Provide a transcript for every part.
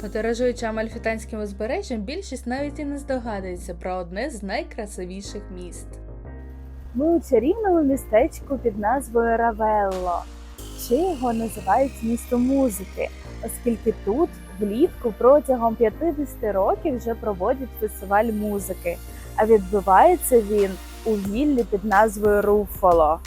Подорожуючи Амальфітанським узбережжям, більшість навіть і не здогадується про одне з найкрасивіших міст. Ми у чарівному містечку під назвою Равелло. Ще його називають містом музики, оскільки тут влітку протягом 50 років вже проводять фестиваль музики, а відбувається він у віллі під назвою Руффало.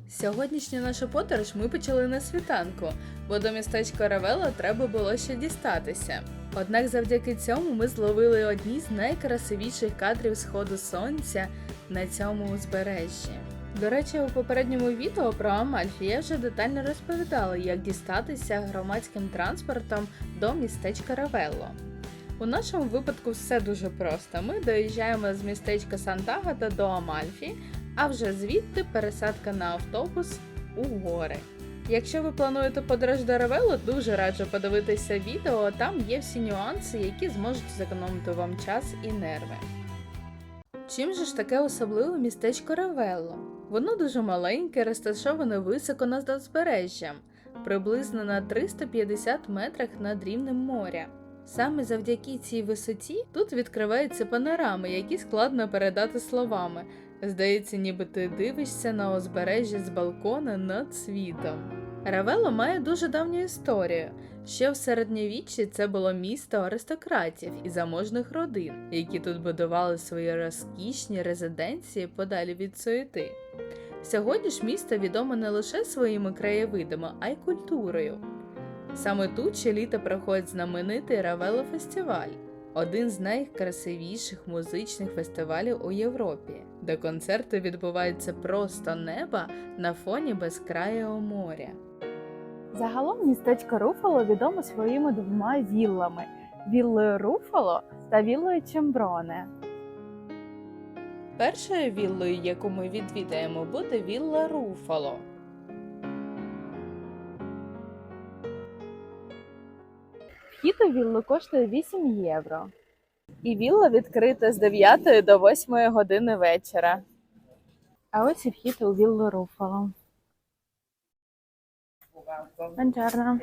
Сьогоднішню нашу подорож ми почали на світанку, бо до містечка Равелло треба було ще дістатися. Однак завдяки цьому ми зловили одні з найкрасивіших кадрів сходу сонця на цьому узбережжі. До речі, у попередньому відео про Амальфі я вже детально розповідала, як дістатися громадським транспортом до містечка Равелло. У нашому випадку все дуже просто. Ми доїжджаємо з містечка Сант'Агата до Амальфі, а вже звідти пересадка на автобус у гори. Якщо ви плануєте подорож до Равелло, дуже раджу подивитися відео, там є всі нюанси, які зможуть зекономити вам час і нерви. Чим же ж таке особливе містечко Равелло? Воно дуже маленьке, розташоване високо над узбережжям, приблизно на 350 метрах над рівнем моря. Саме завдяки цій висоті тут відкриваються панорами, які складно передати словами. Здається, ніби ти дивишся на узбережжя з балкона над світом. Равелло має дуже давню історію. Ще в середньовіччі це було місто аристократів і заможних родин, які тут будували свої розкішні резиденції подалі від суєти. Сьогодні ж місто відоме не лише своїми краєвидами, а й культурою. Саме тут щоліта проходить знаменитий Равелло фестиваль, один з найкрасивіших музичних фестивалів у Європі, де концерти відбуваються просто неба на фоні безкрайого моря. Загалом містечко Руффало відомо своїми двома віллами – віллою Руффало та віллою Чемброне. Першою віллою, яку ми відвідаємо, буде вілла Руффало. Вхід у віллу коштує 8 євро. І вілла відкрита з 9 до 8 години вечора. А ось і вхід у віллу Руффало. Buongiorno.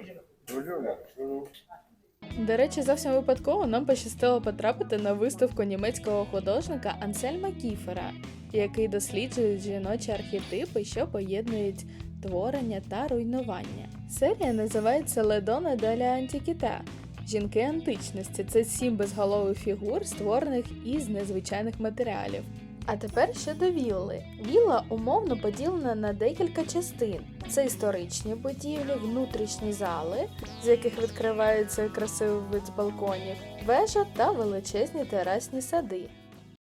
До речі, зовсім випадково нам пощастило потрапити на виставку німецького художника Ансельма Кіфера, який досліджує жіночі архетипи, що поєднують творення та руйнування. Серія називається «Le donne della antichità» – «Жінки античності». Це 7 безголових фігур, створених із незвичайних матеріалів. А тепер щодо вілли. Вілла умовно поділена на декілька частин. Це історичні будівлі, внутрішні зали, з яких відкривається красивий вид з балконів, вежа та величезні терасні сади.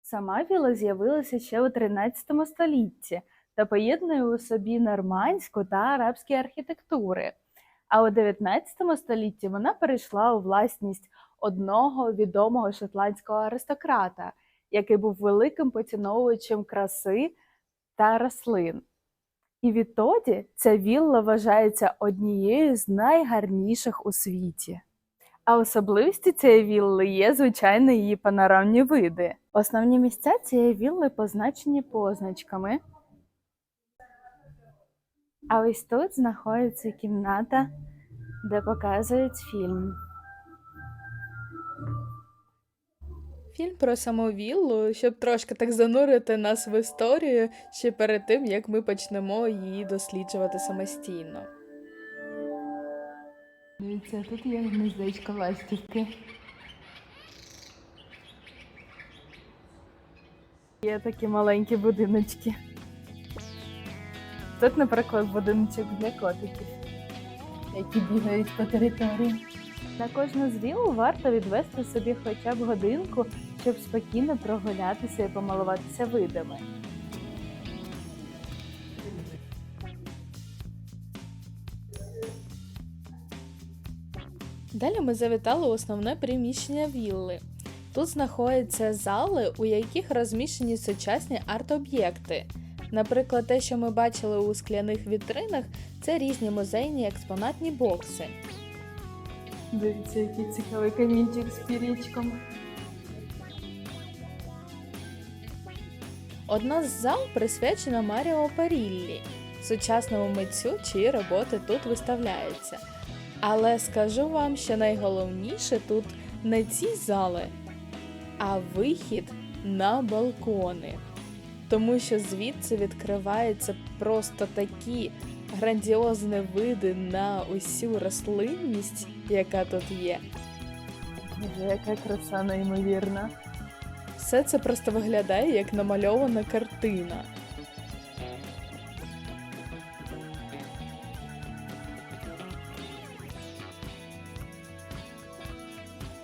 Сама вілла з'явилася ще у 13 столітті та поєднує у собі нормандську та арабські архітектури. А у 19 столітті вона перейшла у власність одного відомого шотландського аристократа, який був великим поціновувачем краси та рослин. І відтоді ця вілла вважається однією з найгарніших у світі. А особливістю цієї вілли є, звичайно, її панорамні види. Основні місця цієї вілли позначені позначками. А ось тут знаходиться кімната, де показують фільм. Фільм про саму віллу, щоб трошки так занурити нас в історію ще перед тим, як ми почнемо її досліджувати самостійно. Дивіться, тут є гнездечко ластівки. Є такі маленькі будиночки. Тут, наприклад, будиночок для котиків, які бігають по території. На кожну з вілл варто відвести собі хоча б годинку, щоб спокійно прогулятися і помилуватися видами. Далі ми завітали у основне приміщення вілли. Тут знаходяться зали, у яких розміщені сучасні арт-об'єкти. Наприклад, те, що ми бачили у скляних вітринах, це різні музейні експонатні бокси. Дивіться, який цікавий камінчик з пірічком. Одна з зал присвячена Маріо Паріллі, сучасному митцю, чиї роботи тут виставляються. Але скажу вам, що найголовніше тут не ці зали, а вихід на балкони. Тому що звідси відкриваються просто такі грандіозні види на усю рослинність, яка тут є. Боже, яка краса неймовірна. Все це просто виглядає як намальована картина.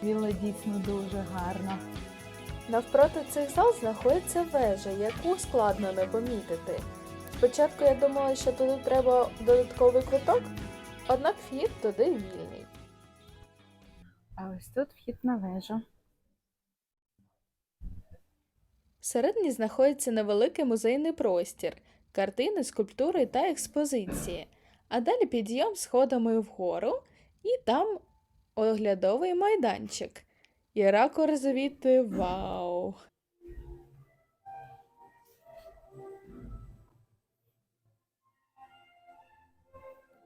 Вілла дійсно дуже гарна. Навпроти цих зал знаходиться вежа, яку складно не помітити. Спочатку я думала, що туди треба додатковий квиток, однак вхід туди вільний. А ось тут вхід на вежу. Всередині знаходиться невеликий музейний простір, картини, скульптури та експозиції. А далі підйом сходами вгору і там оглядовий майданчик. І ракурс звідти – вау!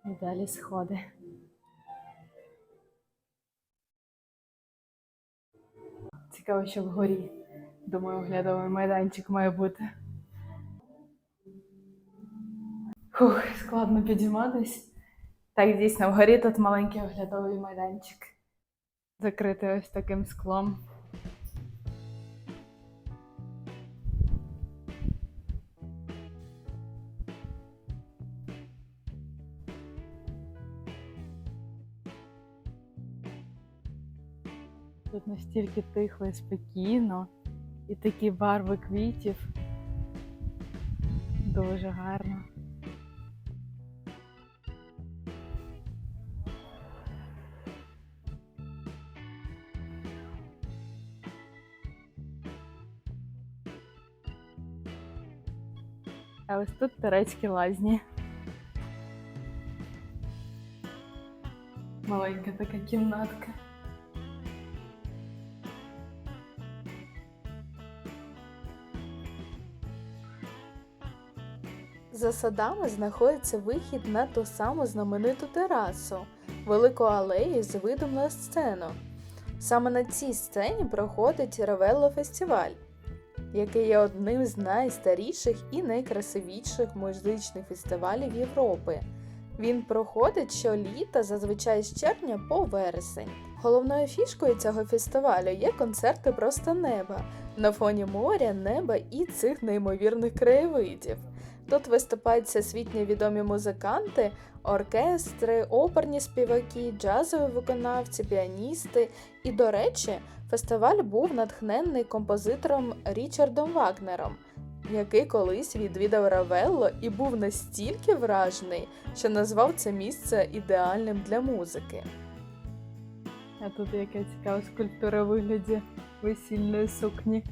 І далі сходи. Цікаво, що вгорі. Думаю, оглядовий майданчик має бути. Фух, складно підійматись. Так, дійсно, вгорі тут маленький оглядовий майданчик. Закритий ось таким склом. Тут настільки тихо і спокійно, і такі барви квітів. Дуже гарно. А ось тут турецькі лазні. Маленька така кімнатка. За садами знаходиться вихід на ту саму знамениту терасу, велику алею з видом на сцену. Саме на цій сцені проходить Равелло-фестиваль, який є одним з найстаріших і найкрасивіших музичних фестивалів Європи. Він проходить щоліта, зазвичай з червня по вересень. Головною фішкою цього фестивалю є концерти просто неба, на фоні моря, неба і цих неймовірних краєвидів. Тут виступають всесвітньо відомі музиканти, оркестри, оперні співаки, джазові виконавці, піаністи. І, до речі, фестиваль був натхнений композитором Річардом Вагнером, який колись відвідав Равелло і був настільки вражений, що назвав це місце ідеальним для музики. А тут яка цікава скульптура у вигляді весільної сукні.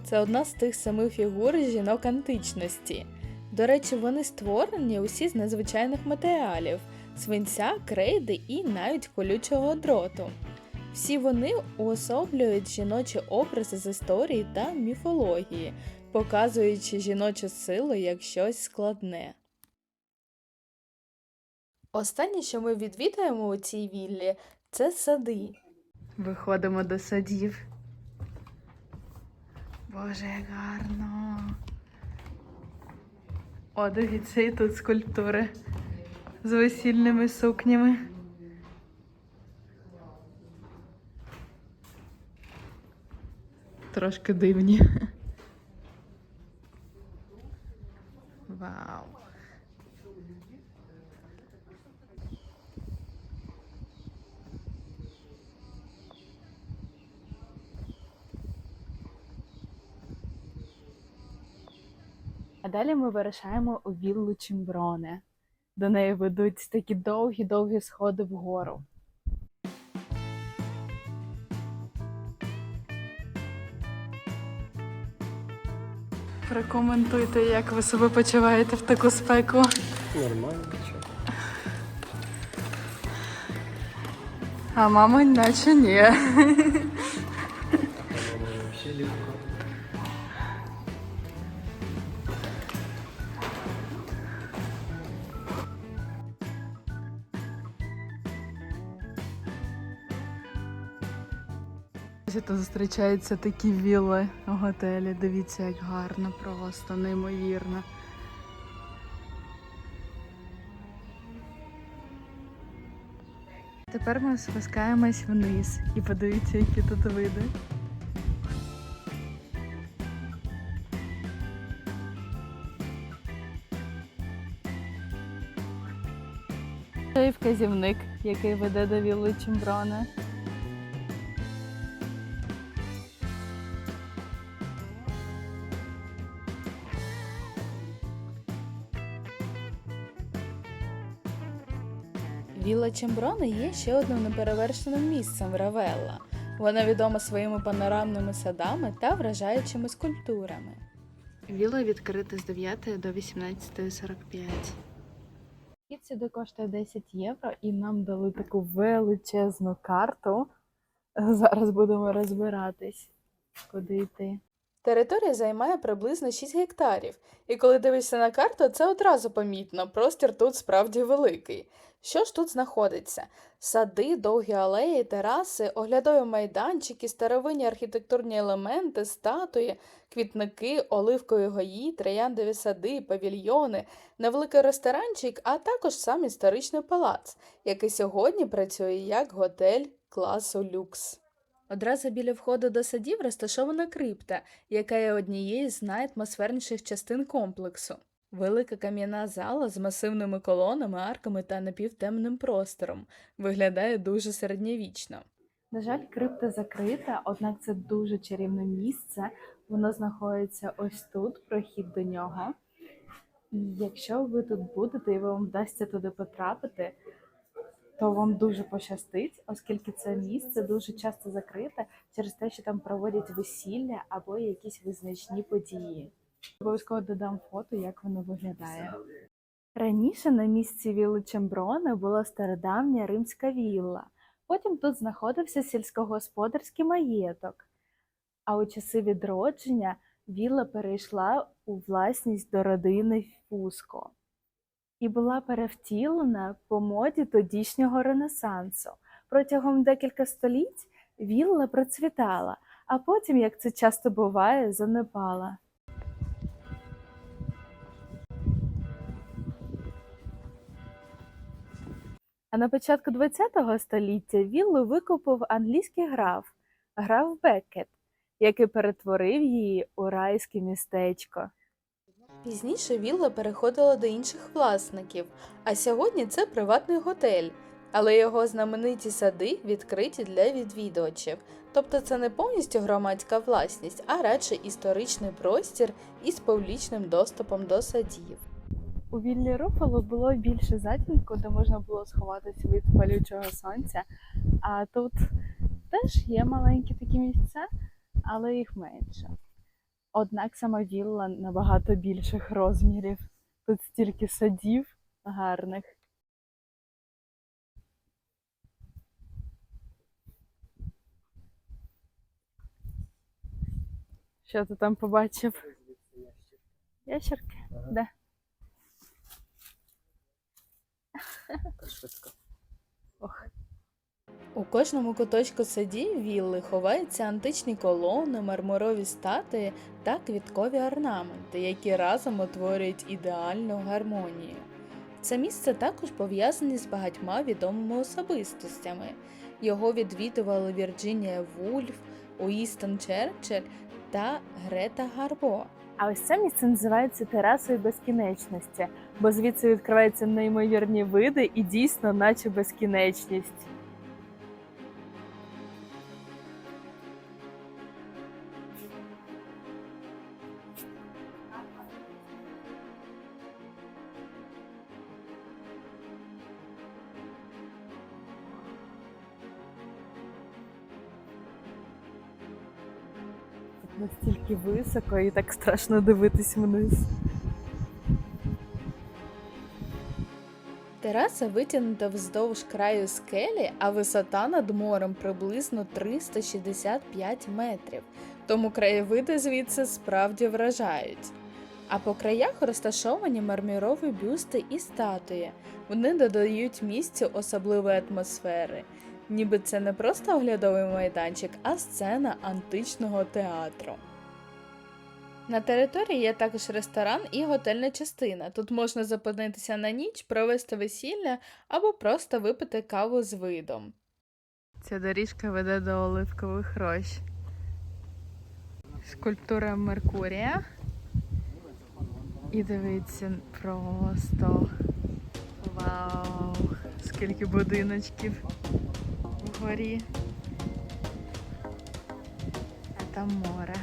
Це одна з тих 7 фігур жінок античності. До речі, вони створені усі з незвичайних матеріалів – свинця, крейди і навіть колючого дроту. Всі вони уособлюють жіночі образи з історії та міфології, показуючи жіночу силу як щось складне. Останнє, що ми відвідаємо у цій віллі – це сади. Виходимо до садів. Боже, як гарно. О, дивіться, і тут скульптури з весільними сукнями. Трошки дивні. Вау. А далі ми вирушаємо у віллу Чимброне. До неї ведуть такі довгі-довгі сходи вгору. Прокоментуйте, як ви себе почуваєте в таку спеку. Нормально, нічого. А мама, наче ні. Взагалі легко. Тут зустрічаються такі вілли у готелі. Дивіться, як гарно, просто неймовірно. Тепер ми спускаємось вниз і подивіться, які тут види. Це і вказівник, який веде до вілли Чимброне. Вілла Чимброне є ще одним неперевершеним місцем в Равелла. Вона відома своїми панорамними садами та вражаючими скульптурами. Вілла відкрита з 9 до 18:45. Вхід сюди коштує 10 євро, і нам дали таку величезну карту. Зараз будемо розбиратись, куди йти. Територія займає приблизно 6 гектарів, і коли дивишся на карту, це одразу помітно, простір тут справді великий. Що ж тут знаходиться? Сади, довгі алеї, тераси, оглядові майданчики, старовинні архітектурні елементи, статуї, квітники, оливкові гаї, трояндові сади, павільйони, невеликий ресторанчик, а також сам історичний палац, який сьогодні працює як готель класу люкс. Одразу біля входу до садів розташована крипта, яка є однією з найатмосферніших частин комплексу. Велика кам'яна зала з масивними колонами, арками та напівтемним простором. Виглядає дуже середньовічно. На жаль, крипта закрита, однак це дуже чарівне місце. Воно знаходиться ось тут, прохід до нього. І якщо ви тут будете і вам вдасться туди потрапити, то вам дуже пощастить, оскільки це місце дуже часто закрите через те, що там проводять весілля або якісь визначні події. Обов'язково додам фото, як воно виглядає. Раніше на місці вілли Чимброне була стародавня римська вілла. Потім тут знаходився сільськогосподарський маєток. А у часи відродження вілла перейшла у власність до родини Фуско і була перевтілена по моді тодішнього Ренесансу. Протягом декілька століть вілла процвітала, а потім, як це часто буває, занепала. А на початку ХХ століття віллу викупив англійський граф Беккет, який перетворив її у райське містечко. Пізніше вілла переходила до інших власників, а сьогодні це приватний готель, але його знамениті сади відкриті для відвідувачів. Тобто це не повністю громадська власність, а радше історичний простір із публічним доступом до садів. У віллі Руфало було більше затінку, де можна було сховатися від палючого сонця, а тут теж є маленькі такі місця, але їх менше. Однак сама вілла набагато більших розмірів. Тут стільки садів гарних. Що ти там побачив? Ящерки? Ага. Де? Така швидка. Ох. У кожному куточку садів вілли ховаються античні колони, мармурові статуї та квіткові орнаменти, які разом утворюють ідеальну гармонію. Це місце також пов'язане з багатьма відомими особистостями. Його відвідували Вірджинія Вульф, Уїстон Черчилль та Грета Гарбо. А ось це місце називається терасою безкінечності, бо звідси відкриваються неймовірні види і дійсно наче безкінечність. Тут настільки високо і так страшно дивитись вниз. Тераса витягнута вздовж краю скелі, а висота над морем приблизно 365 метрів, тому краєвиди звідси справді вражають. А по краях розташовані мармурові бюсти і статуї. Вони додають місцю особливої атмосфери, ніби це не просто оглядовий майданчик, а сцена античного театру. На території є також ресторан і готельна частина. Тут можна зупинитися на ніч, провести весілля або просто випити каву з видом. Ця доріжка веде до оливкових рощ. Скульптура Меркурія. І дивіться, просто вау! Скільки будиночків вгорі. А там море.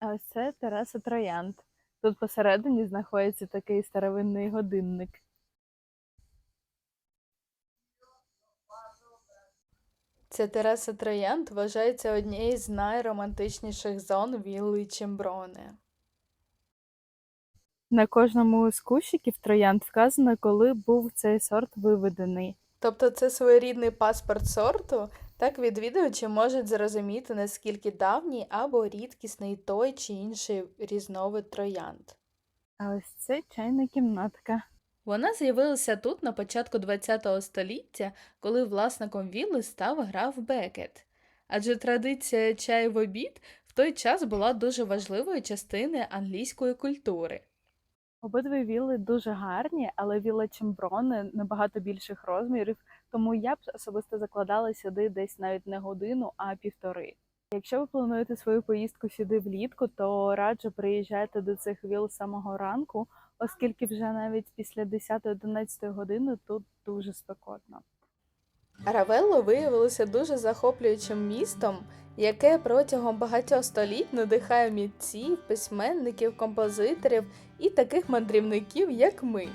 А ось це тераса Троянд. Тут посередині знаходиться такий старовинний годинник. Ця тераса Троянд вважається однією з найромантичніших зон вілли Чимброне. На кожному з кущиків троянд вказано, коли був цей сорт виведений. Тобто це своєрідний паспорт сорту, так відвідувачі можуть зрозуміти, наскільки давній або рідкісний той чи інший різновид троянд. А ось це чайна кімнатка. Вона з'явилася тут на початку ХХ століття, коли власником вілли став граф Бекет. Адже традиція чаю в обід в той час була дуже важливою частиною англійської культури. Обидві вілли дуже гарні, але вілла Чимброне набагато більших розмірів, тому я б особисто закладала сюди десь навіть не годину, а півтори. Якщо ви плануєте свою поїздку сюди влітку, то раджу приїжджати до цих віл з самого ранку, оскільки вже навіть після 10-11 години тут дуже спекотно. Равелло виявилося дуже захоплюючим містом, яке протягом багатьох століть надихає митців, письменників, композиторів і таких мандрівників, як ми.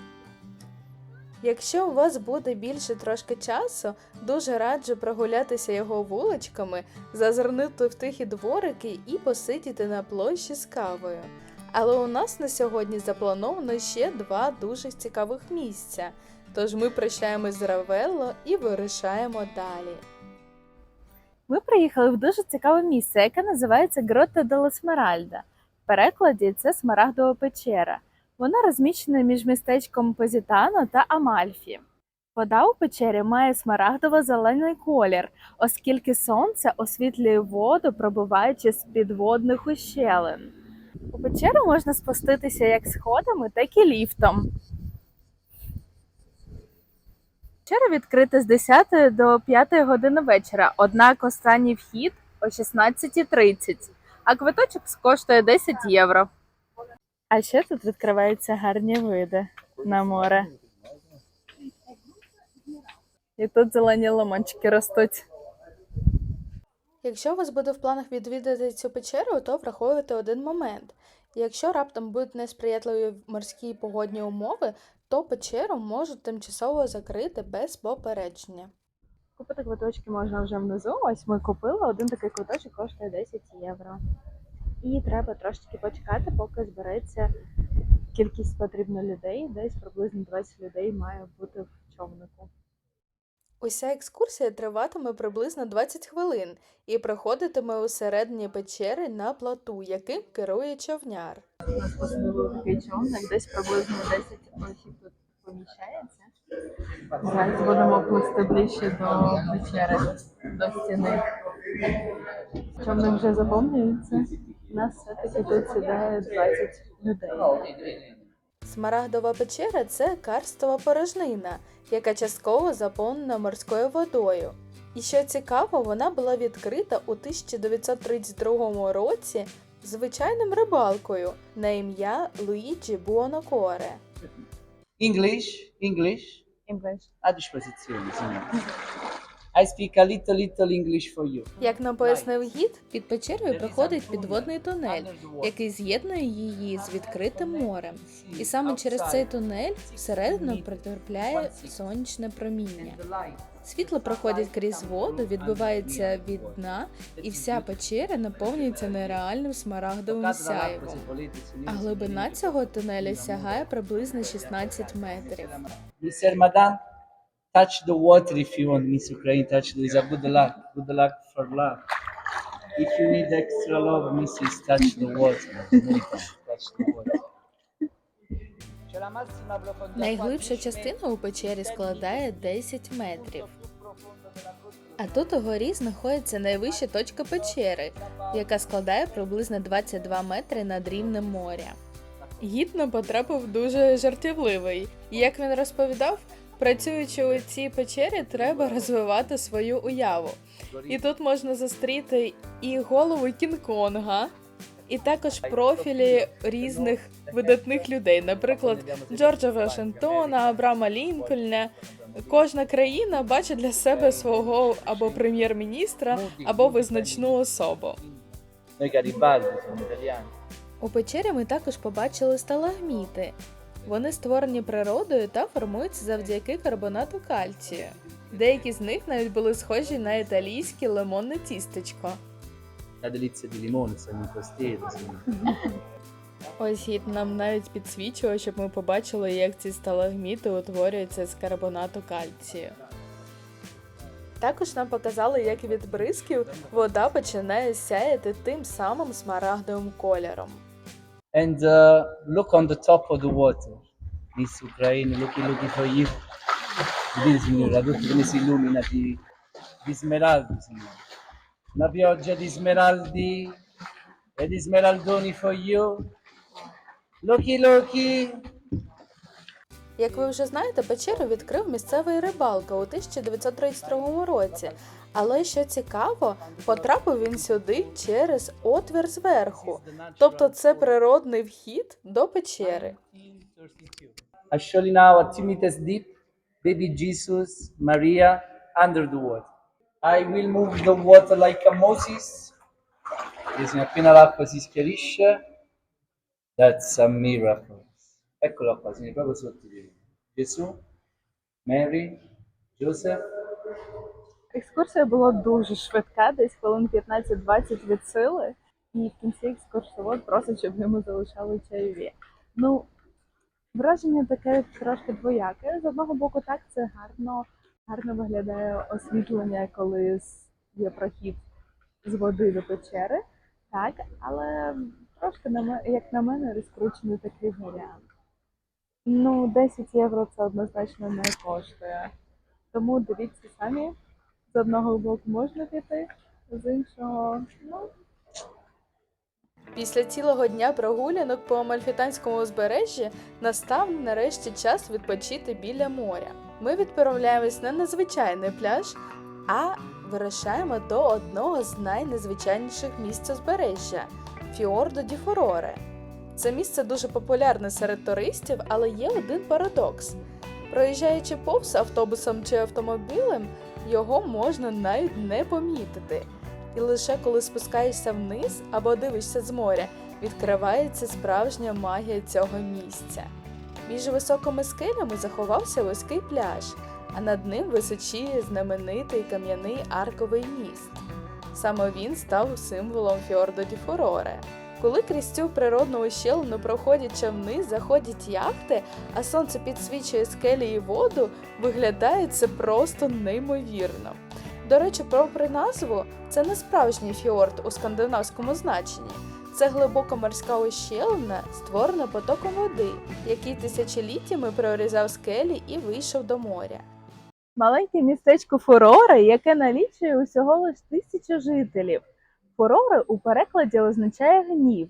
Якщо у вас буде більше трошки часу, дуже раджу прогулятися його вуличками, зазирнути в тихі дворики і посидіти на площі з кавою. Але у нас на сьогодні заплановано ще 2 дуже цікавих місця, тож ми прощаємось з Равелло і вирушаємо далі. Ми приїхали в дуже цікаве місце, яке називається Грота делла Смеральда. В перекладі це Смарагдова печера. Вона розміщена між містечком Позітано та Амальфі. Вода у печері має смарагдово-зелений колір, оскільки сонце освітлює воду, пробиваючи з підводних ущелин. У печеру можна спуститися як сходами, так і ліфтом. Печера відкрита з 10 до 5 години вечора, однак останній вхід о 16:30, а квиточок коштує 10 євро. А ще тут відкриваються гарні види на море. І тут зелені лимончики ростуть. Якщо у вас буде в планах відвідати цю печеру, то враховуйте один момент. Якщо раптом будуть несприятливі морські погодні умови, то печеру можуть тимчасово закрити без попередження. Купити квиточки можна вже внизу. Ось ми купили. Один такий квиточок коштує 10 євро. І треба трошечки почекати, поки збереться кількість потрібно людей. Десь приблизно 20 людей має бути в човнику. Уся екскурсія триватиме приблизно 20 хвилин і проходитиме усередині печери на плоту, яким керує човняр. Нас посадили в такий човник, десь приблизно 10 осіб тут поміщається. Зараз будемо плисти ближче до печери, до стіни. Човник вже заповнюється. У нас все-таки тут сідає 20 людей. Смарагдова печера – це карстова порожнина, яка частково заповнена морською водою. І що цікаво, вона була відкрита у 1932 році звичайним рибалкою на ім'я Луїджі Буонокоре. English, English. a disposizione, signore. I speak a little English for you. Як нам пояснив гід, під печерою проходить підводний тунель, який з'єднує її з відкритим морем. І саме через цей тунель всередину потрапляє сонячне проміння. Світло проходить крізь воду, відбивається від дна, і вся печера наповнюється нереальним смарагдовим сяєвом. А глибина цього тунеля сягає приблизно 16 метрів. Mr. Madame, touch the water if you want, Miss Ukraine, touch the, is a good luck for luck. If you need extra love, Mrs. touch the water. Touch the water. Найглибша частина у печері складає 10 метрів. А тут угорі знаходиться найвища точка печери, яка складає приблизно 22 метри над рівнем моря. Гід нам потрапив дуже жартівливий. І як він розповідав, працюючи у цій печері, треба розвивати свою уяву. І тут можна зустріти і голову Кінг-Конга, і також профілі різних видатних людей, наприклад, Джорджа Вашингтона, Абрама Лінкольна. Кожна країна бачить для себе свого або прем'єр-міністра, або визначну особу. Noi Garibaldi sono italiani. У печері ми також побачили сталагміти. Вони створені природою та формуються завдяки карбонату кальцію. Деякі з них навіть були схожі на італійське лимонне тістечко. La delizia di limone, siamo in costiera, signore. Ось гід нам навіть підсвічував, щоб ми побачили, як ці сталагміти утворюються з карбонату кальцію. Також нам показали, як від бризків вода починає сяяти тим самим смарагдовим кольором. And look on the top of the water. Miss Ukraine, looking for you. Vedi, signore, la luce come si illumina di smeraldi, signore. Una pioggia di smeraldi e di smeraldoni for you. Looky. Як ви вже знаєте, печеру відкрив місцевий рибалка у 1932 році. Але, що цікаво, потрапив він сюди через отвір зверху. Тобто це природний вхід до печери. I show you now a Timitas deep, baby Jesus, Maria, under the water. I will move the water like a Moses. Bisogna appena l'acqua si schiarisce. That's a miracle. Eccola qua, signore, proprio sotto di lui. Gesù, Mary, Joseph. Екскурсія була дуже швидка, десь хвилин 15-20 від сили. І в кінці екскурсовод просить, щоб йому залишали чайові. Ну, враження таке трошки двояке. З одного боку, так, це гарно виглядає освітлення, коли є прохід з води до печери. Так, але трошки, як на мене, розкручений такий варіант. Ну, 10 євро це однозначно не коштує. Тому дивіться самі. З одного боку можна піти, з іншого, Після цілого дня прогулянок по Амальфітанському узбережжі настав нарешті час відпочити біля моря. Ми відправляємось не на звичайний пляж, а вирушаємо до одного з найнезвичайніших місць узбережжя – Фіордо ді Фуроре. Це місце дуже популярне серед туристів, але є один парадокс. Проїжджаючи повз автобусом чи автомобілем, його можна навіть не помітити. І лише коли спускаєшся вниз або дивишся з моря, відкривається справжня магія цього місця. Між високими скелями заховався вузький пляж, а над ним височіє знаменитий кам'яний арковий міст. Саме він став символом фьорду ді Фуроре. Коли крізь цю природну ущелину проходять човни, заходять яхти, а сонце підсвічує скелі і воду, виглядає це просто неймовірно. До речі, попри назву, це не справжній фьорд у скандинавському значенні. Це глибока морська ущелина, створена потоком води, який тисячоліттями прорізав скелі і вийшов до моря. Маленьке містечко Фуроре, яке налічує усього лише 1000 жителів. Фуроре у перекладі означає гнів.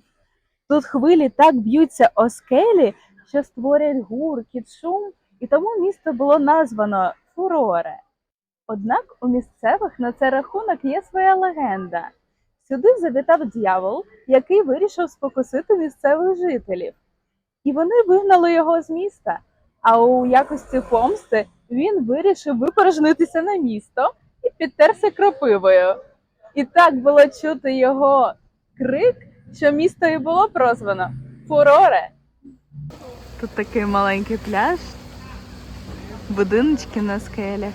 Тут хвилі так б'ються о скелі, що створять гуркіт, шум, і тому місто було названо Фуроре. Однак у місцевих на цей рахунок є своя легенда. Сюди завітав дьявол, який вирішив спокусити місцевих жителів. І вони вигнали його з міста, а у якості помсти він вирішив випорожнитися на місто і підтерся кропивою. І так було чути його крик, що місто і було прозвано Фуроре. Тут такий маленький пляж, будиночки на скелях.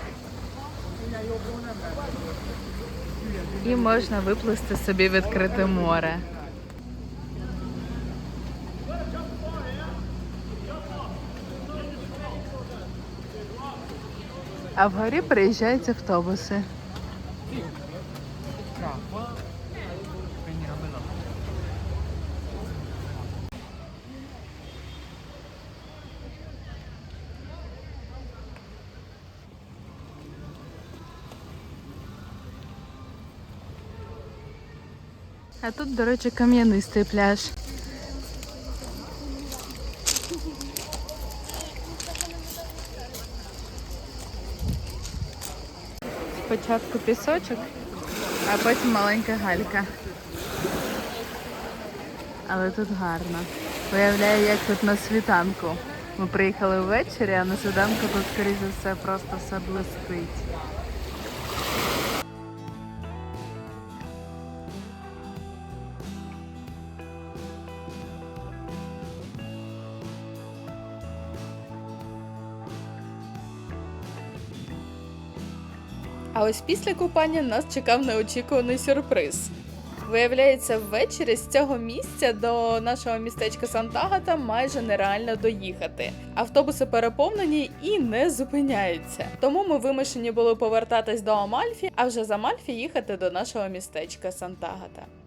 І можна виплисти собі відкрите море. А вгорі приїжджають автобуси. А тут, до речі, кам'янистий пляж. Спочатку пісочок, а потім маленька галька. Але тут гарно. Уявляю, як тут на світанку. Ми приїхали ввечері, а на світанку тут, скоріше за все, просто все блистить. А ось після купання нас чекав неочікуваний сюрприз. Виявляється, ввечері з цього місця до нашого містечка Сант-Агата майже нереально доїхати. Автобуси переповнені і не зупиняються. Тому ми вимушені були повертатись до Амальфі, а вже з Амальфі їхати до нашого містечка Сант-Агата.